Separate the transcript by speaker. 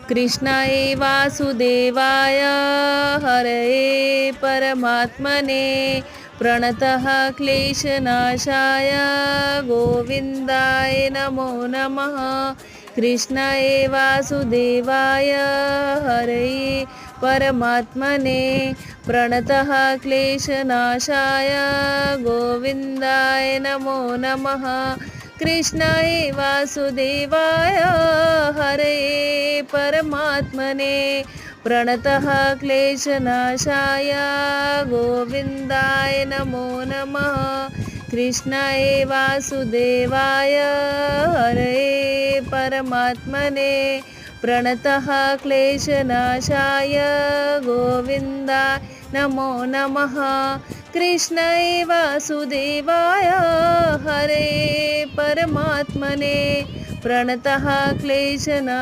Speaker 1: कृष्णाय वासुदेवाय हरये परमात्मने प्रणतः क्लेशनाशाय गोविन्दाय नमो नमः। कृष्णाय वासुदेवाय हरये परमात्मने प्रणतः क्लेशनाशाय गोविन्दाय नमो नमः। कृष्णाय वासुदेवाय हरये परमात्मने प्रणतः क्लेशनाशाय गोविन्दाय नमो नमः। कृष्णाय वासुदेवाय हरये परमात्मने प्रणतः क्लेशनाशाय गोविन्दाय नमो नमः। कृष्णाय वासुदेवाय हरये परमात्मने प्रणतः क्लेशनाशाय